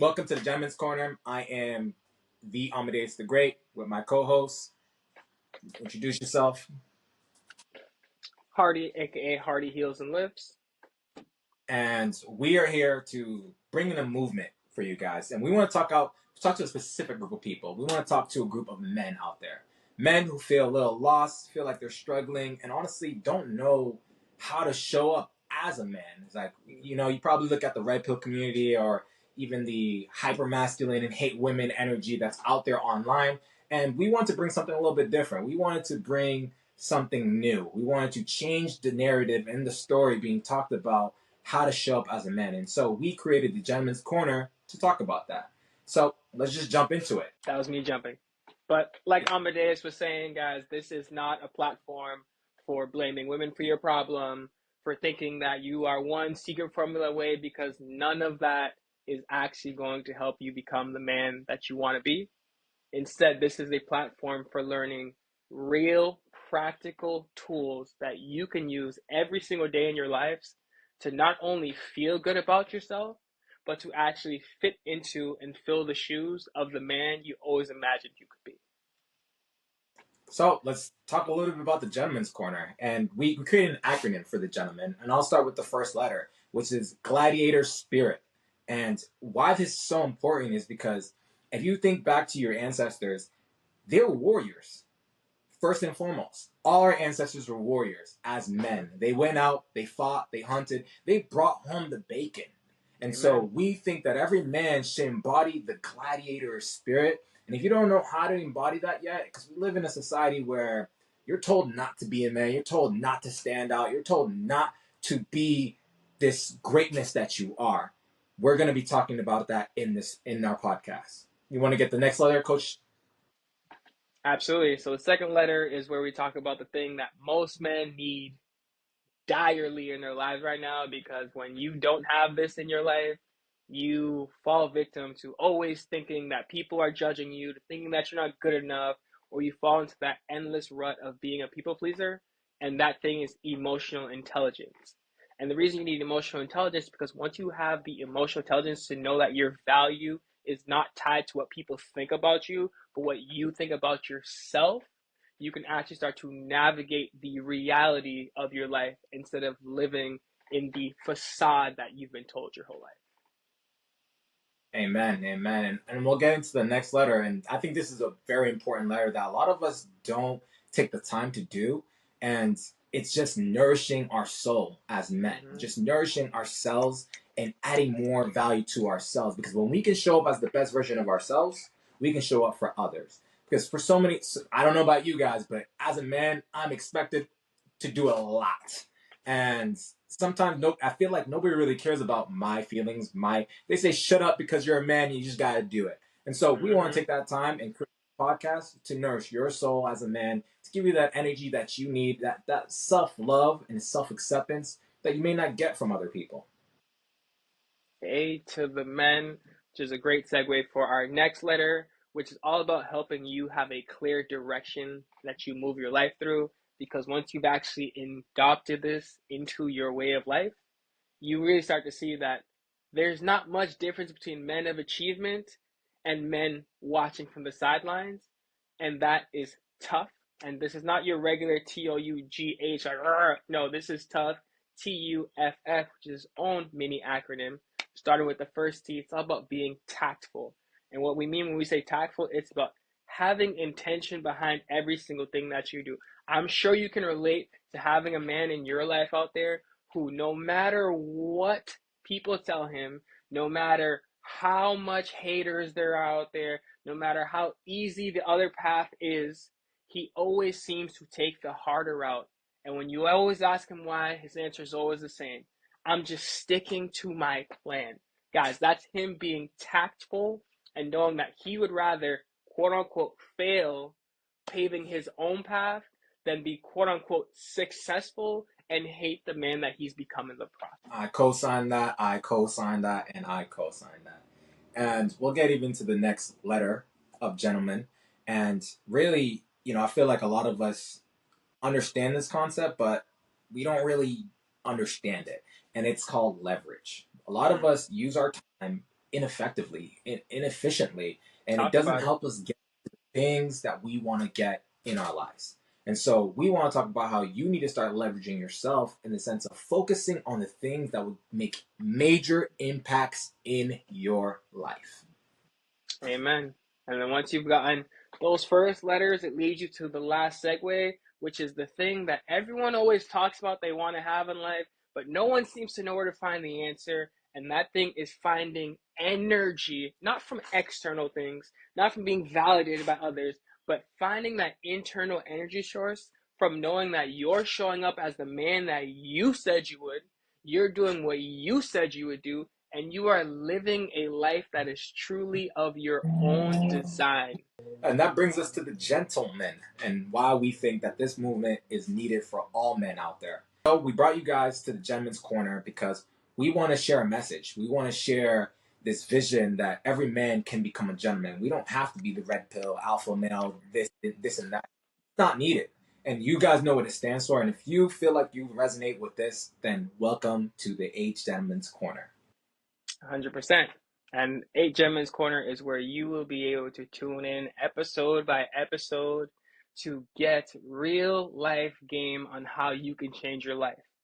Welcome to the Gentleman's Corner. I am the Amadeus the Great with my co-host. Introduce yourself. Hardy, aka Hardy Heels and Lips. And we are here to bring in a movement for you guys. And we want to talk to a specific group of people. We want to talk to a group of men out there. Men who feel a little lost, feel like they're struggling, and honestly don't know how to show up as a man. It's like, you probably look at the red pill community or even the hyper masculine and hate women energy that's out there online. And we want to bring something a little bit different. We wanted to bring something new. We wanted to change the narrative and the story being talked about how to show up as a man. And so we created the Gentleman's Corner to talk about that. So let's just jump into it. That was me jumping. But like Amadeus was saying, guys, this is not a platform for blaming women for your problem, for thinking that you are one secret formula away, because none of that is actually going to help you become the man that you want to be. Instead, this is a platform for learning real, practical tools that you can use every single day in your lives to not only feel good about yourself, but to actually fit into and fill the shoes of the man you always imagined you could be. So let's talk a little bit about the Gentleman's Corner. And we created an acronym for the gentleman. And I'll start with the first letter, which is gladiator spirit. And why this is so important is because if you think back to your ancestors, they were warriors. First and foremost, all our ancestors were warriors as men. They went out, they fought, they hunted, they brought home the bacon. And Amen. So we think that every man should embody the gladiator spirit. And if you don't know how to embody that yet, because we live in a society where you're told not to be a man, you're told not to stand out, you're told not to be this greatness that you are. We're going to be talking about that in our podcast. You want to get the next letter, Coach? Absolutely. So the second letter is where we talk about the thing that most men need direly in their lives right now, because when you don't have this in your life, you fall victim to always thinking that people are judging you, to thinking that you're not good enough, or you fall into that endless rut of being a people pleaser. And that thing is emotional intelligence. And the reason you need emotional intelligence is because once you have the emotional intelligence to know that your value is not tied to what people think about you, but what you think about yourself, you can actually start to navigate the reality of your life instead of living in the facade that you've been told your whole life. Amen, amen. And we'll get into the next letter. And I think this is a very important letter that a lot of us don't take the time to do. And it's just nourishing our soul as men, just nourishing ourselves and adding more value to ourselves. Because when we can show up as the best version of ourselves, we can show up for others. Because for so many, I don't know about you guys, but as a man, I'm expected to do a lot. And sometimes I feel like nobody really cares about my feelings. They say shut up because you're a man, you just gotta do it. And so we want to take that time and create a podcast to nourish your soul as a man, to give you that energy that you need, that self-love and self-acceptance that you may not get from other people. A to the men, which is a great segue for our next letter, which is all about helping you have a clear direction that you move your life through. Because once you've actually adopted this into your way of life, you really start to see that there's not much difference between men of achievement and men watching from the sidelines. And that is tough. And this is not your regular TOUGH. No, this is tough. TUFF, which is its own mini acronym. Starting with the first T, it's all about being tactful. And what we mean when we say tactful, it's about having intention behind every single thing that you do. I'm sure you can relate to having a man in your life out there who, no matter what people tell him, no matter how much haters there are out there, no matter how easy the other path is, he always seems to take the harder route. And when you always ask him why, his answer is always the same. I'm just sticking to my plan. Guys, that's him being tactful and knowing that he would rather, quote unquote, fail paving his own path than be, quote unquote, successful and hate the man that he's become in the process. I co-sign that, I co-sign that, and I co-sign that. And we'll get even to the next letter of gentleman. And really, I feel like a lot of us understand this concept, but we don't really understand it. And it's called leverage. A lot of us use our time ineffectively, inefficiently, and it Talk doesn't about it. help us get things that we want to get in our lives. And so we want to talk about how you need to start leveraging yourself in the sense of focusing on the things that would make major impacts in your life. Amen. And then once you've gotten those first letters, it leads you to the last segue, which is the thing that everyone always talks about they want to have in life, but no one seems to know where to find the answer. And that thing is finding energy, not from external things, not from being validated by others, but finding that internal energy source from knowing that you're showing up as the man that you said you would, you're doing what you said you would do, and you are living a life that is truly of your own design. And that brings us to the gentlemen and why we think that this movement is needed for all men out there. So we brought you guys to the Gentleman's Corner because we want to share a message. We want to share this vision that every man can become a gentleman. We don't have to be the red pill, alpha male, this and that. It's not needed. And you guys know what it stands for. And if you feel like you resonate with this, then welcome to the H Gentleman's Corner. 100%. And 8 Gentlemen's Corner is where you will be able to tune in episode by episode to get real life game on how you can change your life.